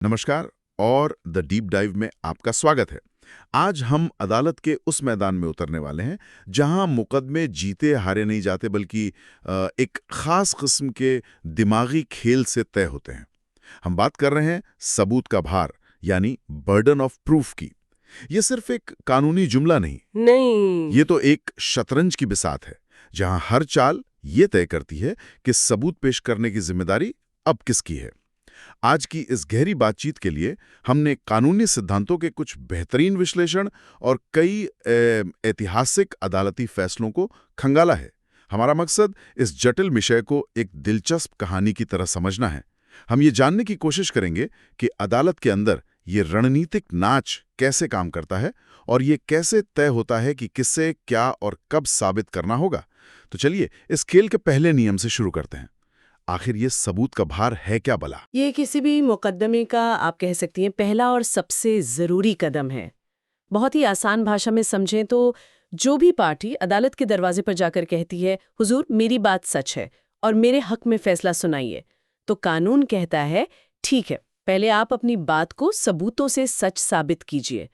नमस्कार और the deep dive में आपका स्वागत है। आज हम अदालत के उस मैदान में उतरने वाले हैं जहां मुकदमे जीते हारे नहीं जाते बल्कि एक खास किस्म के दिमागी खेल से तय होते हैं। हम बात कर रहे हैं सबूत का भार यानी बर्डन ऑफ प्रूफ की। ये सिर्फ एक कानूनी जुमला नहीं, ये तो एक शतरंज की बिसात है जहां हर चाल ये तय करती है कि सबूत पेश करने की जिम्मेदारी अब किसकी है। आज की इस गहरी बातचीत के लिए हमने कानूनी सिद्धांतों के कुछ बेहतरीन विश्लेषण और कई ऐतिहासिक अदालती फैसलों को खंगाला है। हमारा मकसद इस जटिल विषय को एक दिलचस्प कहानी की तरह समझना है। हम ये जानने की कोशिश करेंगे कि अदालत के अंदर ये रणनीतिक नाच कैसे काम करता है और ये कैसे तय होता है कि किससे क्या और कब साबित करना होगा। तो चलिए इस खेल के पहले नियम से शुरू करते हैं। आखिर ये सबूत का भार है क्या भला? ये किसी भी मुकदमे का आप कह सकती हैं पहला और सबसे ज़रूरी कदम है। बहुत ही आसान भाषा में समझें तो जो भी पार्टी अदालत के दरवाजे पर जाकर कहती है हुजूर मेरी बात सच है और मेरे हक में फैसला सुनाइए, तो कानून कहता है ठीक है, पहले आप अपनी बात को सबूतों से सच साबित कीजिए।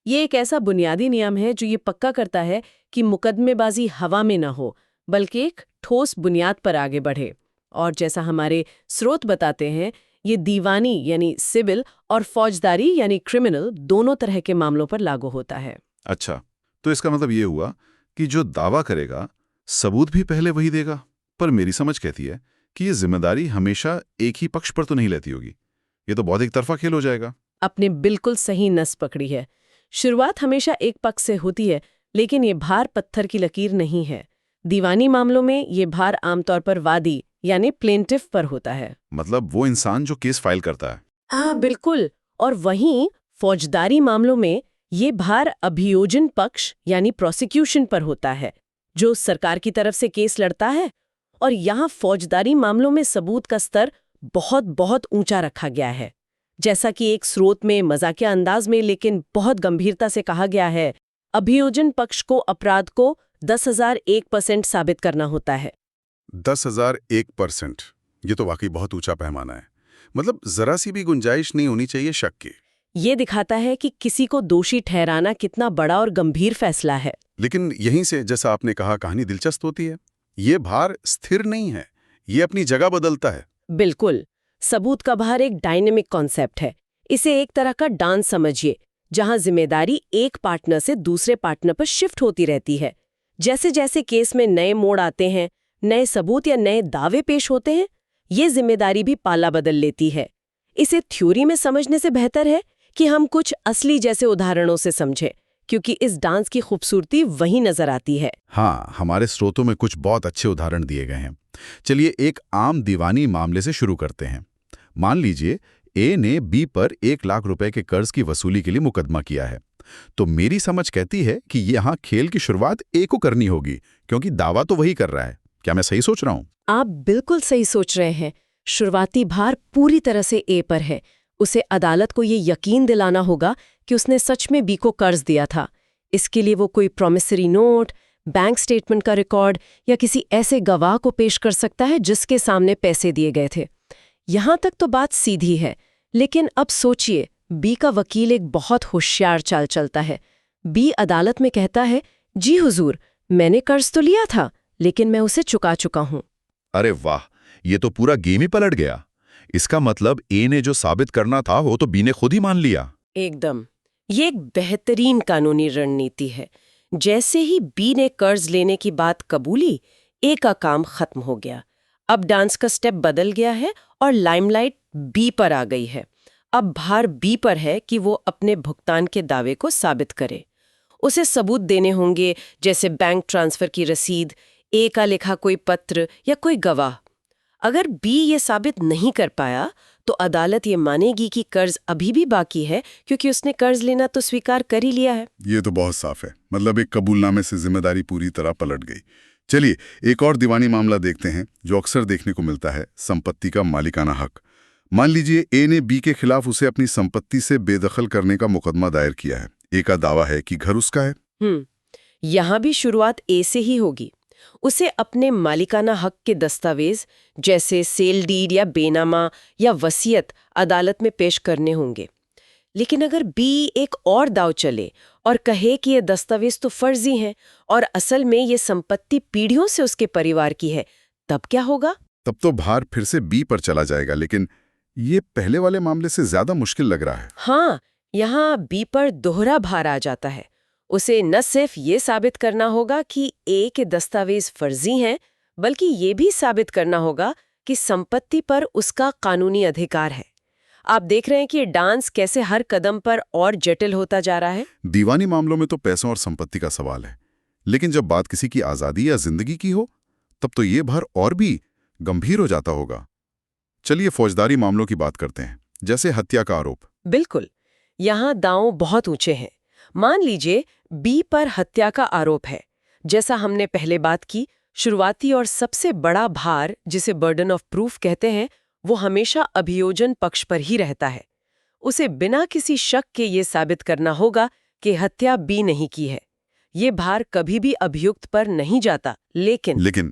ये एक ऐसा बुनियादी नियम है जो ये पक्का करता है कि मुकदमेबाजी हवा में न हो बल्कि एक ठोस बुनियाद पर आगे बढ़े। और जैसा हमारे स्रोत बताते हैं, ये दीवानी यानी सिविल और फौजदारी यानी क्रिमिनल दोनों तरह के मामलों पर लागू होता है। अच्छा, तो इसका मतलब ये हुआ कि जो दावा करेगा सबूत भी पहले वही देगा। पर मेरी समझ कहती है कि ये जिम्मेदारी हमेशा एक ही पक्ष पर तो नहीं लेती होगी। ये तो बहुत एक तरफा खेल हो जाएगा। आपने बिल्कुल सही नस पकड़ी है। शुरुआत हमेशा एक पक्ष से होती है, लेकिन ये भार पत्थर की लकीर नहीं है। दीवानी मामलों में ये भार आमतौर पर वादी यानी प्लेंटिफ पर होता है। मतलब वो इंसान जो केस फाइल करता है। हाँ बिल्कुल। और वहीं फौजदारी मामलों में ये भार अभियोजन पक्ष यानी प्रोसिक्यूशन पर होता है, जो सरकार की तरफ से केस लड़ता है। और यहाँ फौजदारी मामलों में सबूत का स्तर बहुत बहुत ऊंचा रखा गया है। जैसा कि एक स्रोत में मजाकिया अंदाज में लेकिन बहुत गंभीरता से कहा गया है, अभियोजन पक्ष को अपराध को 10,001% साबित करना होता है। 10,001%। ये तो वाकई बहुत ऊंचा पैमाना है। मतलब जरा सी भी गुंजाइश नहीं होनी चाहिए शक की। ये दिखाता है कि किसी को दोषी ठहराना कितना बड़ा और गंभीर फैसला है। लेकिन यहीं से जैसा आपने कहा कहानी दिलचस्प होती है। ये भार स्थिर नहीं है, ये अपनी जगह बदलता है। बिल्कुल। सबूत का भार एक डायनेमिक कॉन्सेप्ट है। इसे एक तरह का डांस समझिए, जहां जिम्मेदारी एक पार्टनर से दूसरे पार्टनर पर शिफ्ट होती रहती है। जैसे जैसे केस में नए मोड़ आते हैं, नए सबूत या नए दावे पेश होते हैं, ये जिम्मेदारी भी पाला बदल लेती है। इसे थ्योरी में समझने से बेहतर है कि हम कुछ असली जैसे उदाहरणों से समझें, क्योंकि इस डांस की खूबसूरती वहीं नजर आती है। हाँ, हमारे स्रोतों में कुछ बहुत अच्छे उदाहरण दिए गए हैं। चलिए एक आम दीवानी मामले से शुरू करते हैं। मान लीजिए ए ने बी पर 1 लाख रुपए के कर्ज की वसूली के लिए मुकदमा किया है। तो मेरी समझ कहती है कि यहाँ खेल की शुरुआत ए को करनी होगी, क्योंकि दावा तो वही कर रहा है। क्या मैं सही सोच रहा हूँ? आप बिल्कुल सही सोच रहे हैं। शुरुआती भार पूरी तरह से ए पर है। उसे अदालत को ये यकीन दिलाना होगा कि उसने सच में बी को कर्ज दिया था। इसके लिए वो कोई प्रॉमिसरी नोट, बैंक स्टेटमेंट का रिकॉर्ड या किसी ऐसे गवाह को पेश कर सकता है जिसके सामने पैसे दिए गए थे। यहाँ तक तो बात सीधी है, लेकिन अब सोचिए, बी का वकील एक बहुत होशियार चाल चलता है। बी अदालत में कहता है, जी हुजूर, मैंने कर्ज तो लिया था, लेकिन मैं उसे चुका चुका हूं। अरे वाह, ये तो पूरा गेम ही पलट गया। इसका मतलब ए ने जो साबित करना था वो तो बी ने खुद ही मान लिया। एकदम। ये एक बेहतरीन कानूनी रणनीति है। जैसे ही बी ने कर्ज लेने की बात कबूली, ए का काम खत्म हो गया। अब डांस का स्टेप बदल गया है और लाइमलाइट बी पर आ गई है। अब भार बी पर है कि वो अपने भुगतान के दावे को साबित करे। उसे सबूत देने होंगे, जैसे बैंक ट्रांसफर की रसीद, ए का लिखा कोई पत्र या कोई गवाह। अगर बी ये साबित नहीं कर पाया तो अदालत ये मानेगी कि कर्ज अभी भी बाकी है, क्योंकि उसने कर्ज लेना तो स्वीकार कर ही लिया है। ये तो बहुत साफ है। मतलब एक कबूलनामे से जिम्मेदारी पूरी तरह पलट गई। चलिए एक और दीवानी मामला देखते हैं जो अक्सर देखने को मिलता है, संपत्ति का मालिकाना हक। मान लीजिए ए ने बी के खिलाफ उसे अपनी संपत्ति से बेदखल करने का मुकदमा दायर किया है। ए का दावा है कि घर उसका है। यहाँ भी शुरुआत ए से ही होगी। उसे अपने मालिकाना हक के दस्तावेज जैसे सेल डीड या बेनामा या वसीयत अदालत में पेश करने होंगे। लेकिन अगर बी एक और दाव चले और कहे कि ये दस्तावेज तो फर्जी हैं और असल में ये संपत्ति पीढ़ियों से उसके परिवार की है, तब क्या होगा? तब तो भार फिर से बी पर चला जाएगा, लेकिन ये पहले वाले मामले से ज्यादा मुश्किल लग रहा है। हाँ, यहाँ बी पर दोहरा भार आ जाता है। उसे न सिर्फ ये साबित करना होगा कि ए के दस्तावेज फर्जी हैं, बल्कि ये भी साबित करना होगा कि संपत्ति पर उसका कानूनी अधिकार है। आप देख रहे हैं कि ये डांस कैसे हर कदम पर और जटिल होता जा रहा है। दीवानी मामलों में तो पैसों और संपत्ति का सवाल है, लेकिन जब बात किसी की आजादी या जिंदगी की हो, तब तो ये भार और भी गंभीर हो जाता होगा। चलिए फौजदारी मामलों की बात करते हैं, जैसे हत्या का आरोप। बिल्कुल, यहाँ दांव बहुत ऊंचे हैं। मान लीजिए बी पर हत्या का आरोप है। जैसा हमने पहले बात की, शुरुआती और सबसे बड़ा भार, जिसे बर्डन ऑफ प्रूफ कहते हैं, वो हमेशा अभियोजन पक्ष पर ही रहता है। उसे बिना किसी शक के ये साबित करना होगा कि हत्या बी नहीं की है। ये भार कभी भी अभियुक्त पर नहीं जाता। लेकिन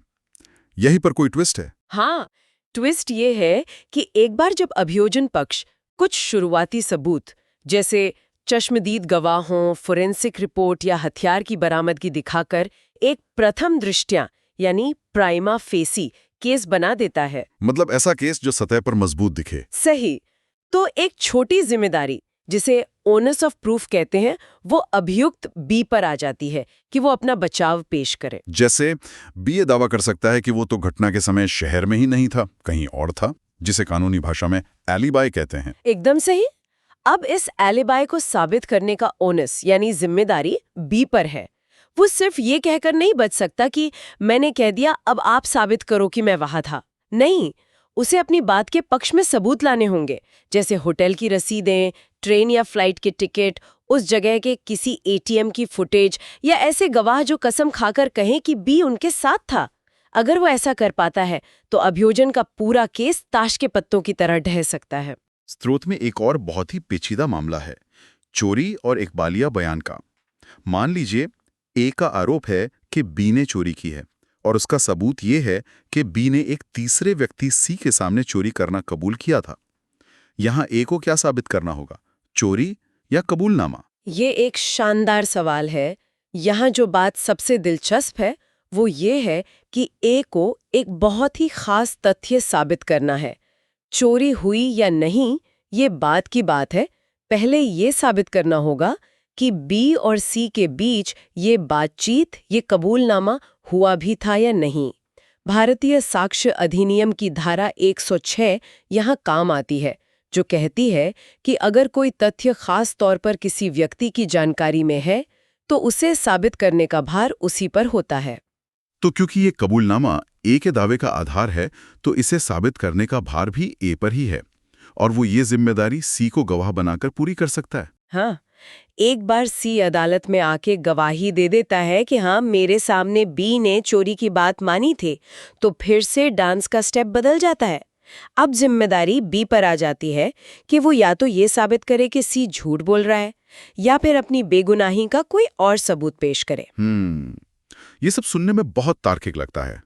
यहीं पर कोई ट्विस्ट है। हाँ, ट्विस्ट ये है कि एक बार जब अभियोजन पक्ष कुछ शुरुआती सबूत जैसे चश्मदीद गवाहों, फोरेंसिक रिपोर्ट या हथियार की बरामदगी दिखाकर एक प्रथम दृष्टया यानी प्राइमा फेसी केस बना देता है, मतलब ऐसा केस जो सतह पर मजबूत दिखे। सही, तो एक छोटी जिम्मेदारी जिसे ओनस ऑफ प्रूफ कहते हैं, वो अभियुक्त बी पर आ जाती है कि वो अपना बचाव पेश करे। जैसे बी ये दावा कर सकता है कि वो तो घटना के समय शहर में ही नहीं था, कहीं और था, जिसे कानूनी भाषा में एलिबाई कहते हैं। एकदम सही। अब इस एलिबाई को साबित करने का ओनस यानी जिम्मेदारी बी पर है। वो सिर्फ ये कहकर नहीं बच सकता कि मैंने कह दिया, अब आप साबित करो कि मैं वहां था। नहीं, उसे अपनी बात के पक्ष में सबूत लाने होंगे, जैसे होटल की रसीदें, ट्रेन या फ्लाइट के टिकट, उस जगह के किसी एटीएम की फुटेज या ऐसे गवाह जो कसम खाकर कहें कि बी उनके साथ था। अगर वो ऐसा कर पाता है तो अभियोजन का पूरा केस ताश के पत्तों की तरह ढह सकता है। स्रोत में एक और बहुत ही पेचीदा मामला है, चोरी और इकबालिया बयान का। मान लीजिए ए का आरोप है कि बी ने चोरी की है और उसका सबूत ये है कि बी ने एक तीसरे व्यक्ति सी के सामने चोरी करना कबूल किया था। यहाँ ए को क्या साबित करना होगा, चोरी या कबूलनामा? ये एक शानदार सवाल है। यहाँ जो बात सबसे दिलचस्प है वो ये है कि ए को एक बहुत ही खास तथ्य साबित करना है। चोरी हुई या नहीं ये बात की बात है, पहले ये साबित करना होगा कि बी और सी के बीच ये बातचीत, ये कबूलनामा हुआ भी था या नहीं। भारतीय साक्ष्य अधिनियम की धारा 106 यहाँ काम आती है, जो कहती है कि अगर कोई तथ्य खास तौर पर किसी व्यक्ति की जानकारी में है तो उसे साबित करने का भार उसी पर होता है। तो क्योंकि ये कबूलनामा ए के दावे का आधार है, तो इसे साबित करने का भार भी ए पर ही है और वो ये जिम्मेदारी सी को गवाह बनाकर पूरी कर सकता है। हाँ, एक बार सी अदालत में आके गवाही दे देता है कि हाँ मेरे सामने बी ने चोरी की बात मानी थी, तो फिर से डांस का स्टेप बदल जाता है। अब जिम्मेदारी बी पर आ जाती है कि वो या तो ये साबित करे कि सी झूठ बोल रहा है या फिर अपनी बेगुनाही का कोई और सबूत पेश करे। ये सब सुनने में बहुत तार्किक लगता है,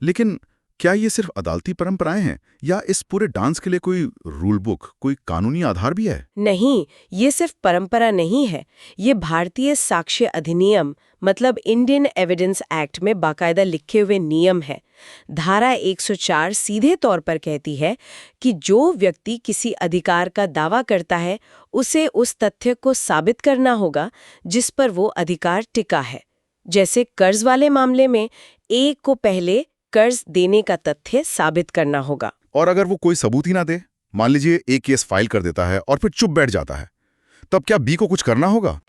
लेकिन क्या ये सिर्फ अदालती परंपराएं हैं या इस पूरे डांस के लिए कोई रूल बुक, कोई कानूनी आधार भी है? नहीं, ये सिर्फ परंपरा नहीं है। ये भारतीय साक्ष्य अधिनियम मतलब इंडियन एविडेंस एक्ट में बाकायदा लिखे हुए नियम है। धारा 104 सीधे तौर पर कहती है कि जो व्यक्ति किसी अधिकार का दावा करता है उसे उस तथ्य को साबित करना होगा जिस पर वो अधिकार टिका है। जैसे कर्ज वाले मामले में ए को पहले कर्ज देने का तथ्य साबित करना होगा। और अगर वो कोई सबूत ही ना दे, मान लीजिए एक केस फाइल कर देता है और फिर चुप बैठ जाता है, तब क्या बी को कुछ करना होगा?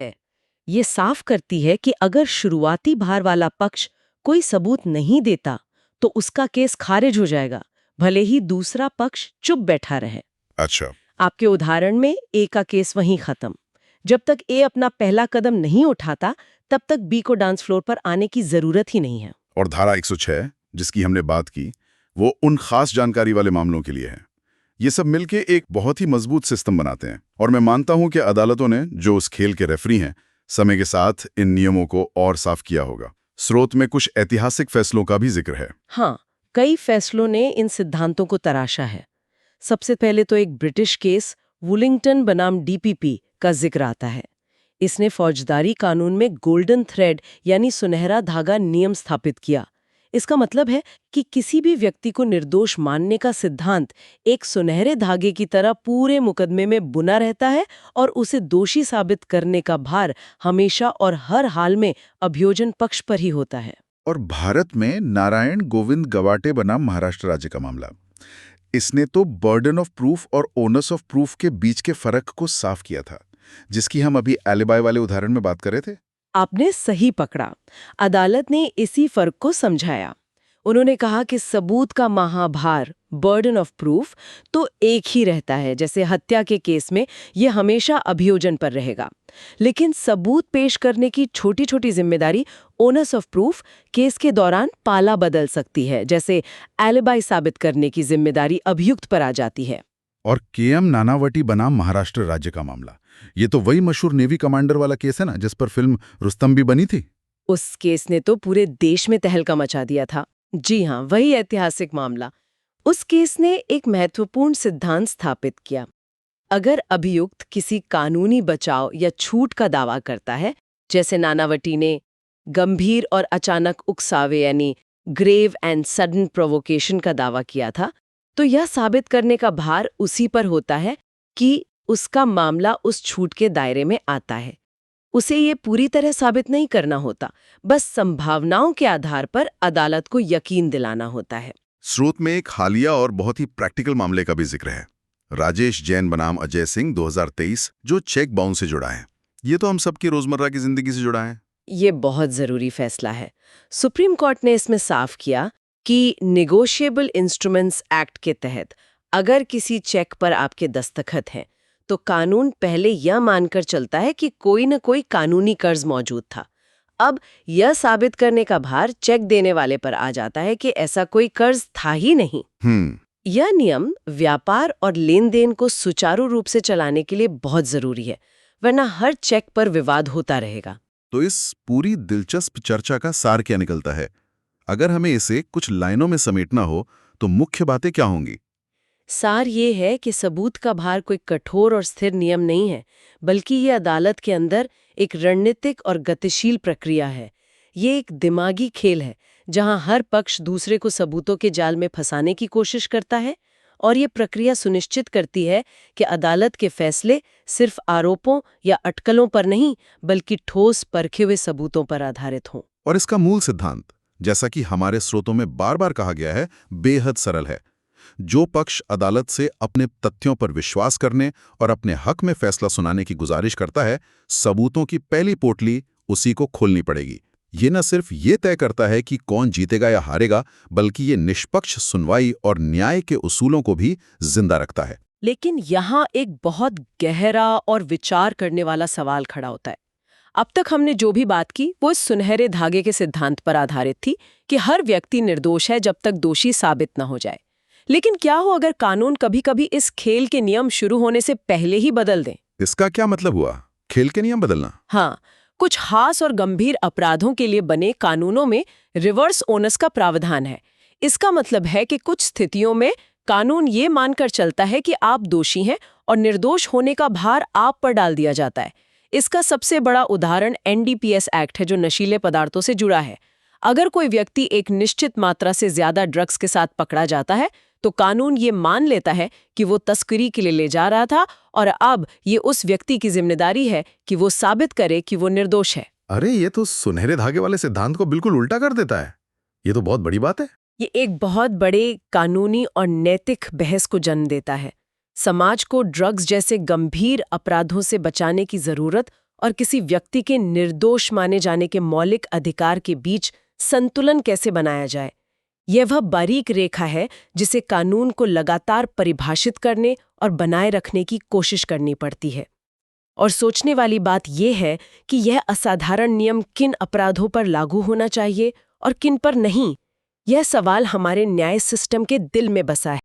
ये साफ करती है कि अगर शुरुआती भार वाला पक्ष कोई सबूत नहीं देता तो उसका केस खारिज हो जाएगा, भले ही दूसरा पक्ष चुप बैठा रहे। अच्छा, आपके उदाहरण में ए का केस वहीं खत्म। जब तक ए अपना पहला कदम नहीं उठाता तब तक बी को डांस फ्लोर पर आने की जरूरत ही नहीं है। और धारा 106 जिसकी हमने बात की, वो उन खास जानकारी वाले मामलों के लिए है। ये सब मिलके एक बहुत ही मजबूत सिस्टम बनाते हैं और मैं मानता हूं कि अदालतों ने, जो उस खेल के रेफरी हैं, समय के साथ इन नियमों को और साफ किया होगा। स्रोत में कुछ ऐतिहासिक फैसलों का भी जिक्र है। हाँ, कई फैसलों ने इन सिद्धांतों को तराशा है। सबसे पहले तो एक ब्रिटिश केस वुलिंगटन बनाम डीपीपी का जिक्र आता है। इसने फौजदारी कानून में गोल्डन थ्रेड यानी सुनहरा धागा नियम स्थापित किया। इसका मतलब है कि किसी भी व्यक्ति को निर्दोष मानने का सिद्धांत एक सुनहरे धागे की तरह पूरे मुकदमे में बुना रहता है और उसे दोषी साबित करने का भार हमेशा और हर हाल में अभियोजन पक्ष पर ही होता है। और भारत में नारायण गोविंद गवाटे बनाम महाराष्ट्र राज्य का मामला, इसने तो बर्डन ऑफ प्रूफ और ओनस ऑफ प्रूफ के बीच के फर्क को साफ किया था, जिसकी हम अभी एलिबाई वाले उदाहरण में बात कर रहे थे। आपने सही पकड़ा। अदालत ने इसी फर्क को समझाया। उन्होंने कहा कि सबूत का महाभार, बर्डन ऑफ प्रूफ, तो एक ही रहता है। जैसे हत्या के केस में यह हमेशा अभियोजन पर रहेगा, लेकिन सबूत पेश करने की छोटी छोटी जिम्मेदारी, ओनस ऑफ प्रूफ, केस के दौरान पाला बदल सकती है। जैसे एलिबाई साबित करने की जिम्मेदारी अभियुक्त पर आ जाती है। और केएम नानावटी बनाम महाराष्ट्र राज्य का मामला, ये तो वही मशहूर नेवी कमांडर वाला केस है ना, जिस पर फिल्म रुस्तम भी बनी थी। उस केस ने तो पूरे देश में तहलका मचा दिया था। जी हाँ, वही ऐतिहासिक मामला। उस केस ने एक महत्वपूर्ण सिद्धांत स्थापित किया। अगर अभियुक्त किसी कानूनी बचाव या छूट का दावा करता है, जैसे नानावटी ने गंभीर और अचानक उकसावे यानी ग्रेव एंड सडन प्रोवोकेशन का दावा किया था, तो यह साबित करने का भार उसी पर होता है कि उसका मामला उस छूट के दायरे में आता है। उसे ये पूरी तरह साबित नहीं करना होता, बस संभावनाओं के आधार पर अदालत को यकीन दिलाना होता है। स्रोत में एक हालिया और बहुत ही प्रैक्टिकल मामले का भी जिक्र है। राजेश जैन बनाम अजय सिंह 2023, जो चेक बाउंस से जुड़ा है। ये तो हम सबकी रोजमर्रा की जिंदगी से जुड़ा है। ये बहुत जरूरी फैसला है। सुप्रीम कोर्ट ने इसमें साफ किया कि नेगोशिएबल इंस्ट्रूमेंट्स एक्ट के तहत अगर किसी चेक पर आपके दस्तखत हैं, तो कानून पहले यह मानकर चलता है कि कोई न कोई कानूनी कर्ज मौजूद था। अब यह साबित करने का भार चेक देने वाले पर आ जाता है कि ऐसा कोई कर्ज था ही नहीं। यह नियम व्यापार और लेन देन को सुचारू रूप से चलाने के लिए बहुत जरूरी है, वरना हर चेक पर विवाद होता रहेगा। तो इस पूरी दिलचस्प चर्चा का सार क्या निकलता है? अगर हमें इसे कुछ लाइनों में समेटना हो तो मुख्य बातें क्या होंगी? सार ये है कि सबूत का भार कोई कठोर और स्थिर नियम नहीं है, बल्कि ये अदालत के अंदर एक रणनीतिक और गतिशील प्रक्रिया है। ये एक दिमागी खेल है जहां हर पक्ष दूसरे को सबूतों के जाल में फंसाने की कोशिश करता है, और ये प्रक्रिया सुनिश्चित करती है कि अदालत के फैसले सिर्फ आरोपों या अटकलों पर नहीं, बल्कि ठोस परखे हुए सबूतों पर आधारित हों। और इसका मूल सिद्धांत, जैसा कि हमारे स्रोतों में बार-बार कहा गया है, बेहद सरल है। जो पक्ष अदालत से अपने तथ्यों पर विश्वास करने और अपने हक में फैसला सुनाने की गुजारिश करता है, सबूतों की पहली पोटली उसी को खोलनी पड़ेगी। ये न सिर्फ ये तय करता है कि कौन जीतेगा या हारेगा, बल्कि ये निष्पक्ष सुनवाई और न्याय के उसूलों को भी जिंदा रखता है। लेकिन यहाँ एक बहुत गहरा और विचार करने वाला सवाल खड़ा होता है। अब तक हमने जो भी बात की वो इस सुनहरे धागे के सिद्धांत पर आधारित थी कि हर व्यक्ति निर्दोष है जब तक दोषी साबित न हो जाए। लेकिन क्या हो अगर कानून कभी-कभी इस खेल के नियम शुरू होने से पहले ही बदल दें? इसका क्या मतलब हुआ? खेल के नियम बदलना? हाँ, कुछ खास और गंभीर अपराधों के लिए बने कानूनों में रिवर्स ओनस का प्रावधान है। इसका मतलब है कि कुछ स्थितियों में कानून ये मानकर चलता है कि आप दोषी हैं और निर्दोष होने का भार आप पर डाल दिया जाता है। इसका सबसे बड़ा उदाहरण एनडीपीएस एक्ट है, जो नशीले पदार्थों से जुड़ा है। अगर कोई व्यक्ति एक निश्चित मात्रा से ज्यादा ड्रग्स के साथ पकड़ा जाता है, तो कानून ये मान लेता है कि वो तस्करी के लिए ले जा रहा था, और अब ये उस व्यक्ति की जिम्मेदारी है कि वो साबित करे कि वो निर्दोष है। अरे, ये तो सुनहरे धागे वाले सिद्धांत को बिल्कुल उल्टा कर देता है। ये तो बहुत बड़ी बात है। ये एक बहुत बड़े कानूनी और नैतिक बहस को जन्म देता है। समाज को ड्रग्स जैसे गंभीर अपराधों से बचाने की जरूरत और किसी व्यक्ति के निर्दोष माने जाने के मौलिक अधिकार के बीच संतुलन कैसे बनाया जाए, यह वह बारीक रेखा है जिसे कानून को लगातार परिभाषित करने और बनाए रखने की कोशिश करनी पड़ती है। और सोचने वाली बात यह है कि यह असाधारण नियम किन अपराधों पर लागू होना चाहिए और किन पर नहीं। यह सवाल हमारे न्याय सिस्टम के दिल में बसा है।